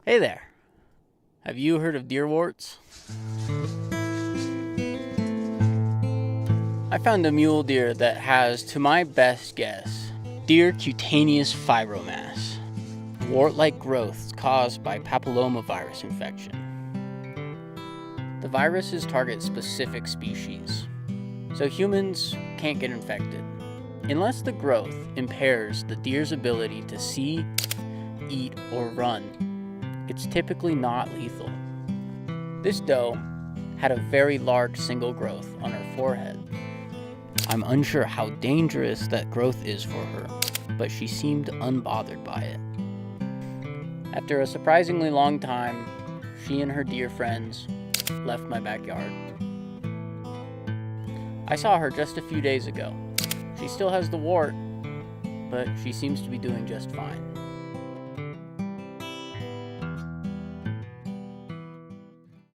Hey there. Have you heard of deer warts? I found a mule deer that has, to my best guess, deer cutaneous fibromass, wart-like growths caused by papillomavirus infection. The viruses target specific species, so humans can't get infected, unless the growth impairs the deer's ability to see, eat, or run. It's typically not lethal. This doe had a very large single growth on her forehead. I'm unsure how dangerous that growth is for her, but she seemed unbothered by it. After a surprisingly long time, she and her deer friends left my backyard. I saw her just a few days ago. She still has the wart, but she seems to be doing just fine.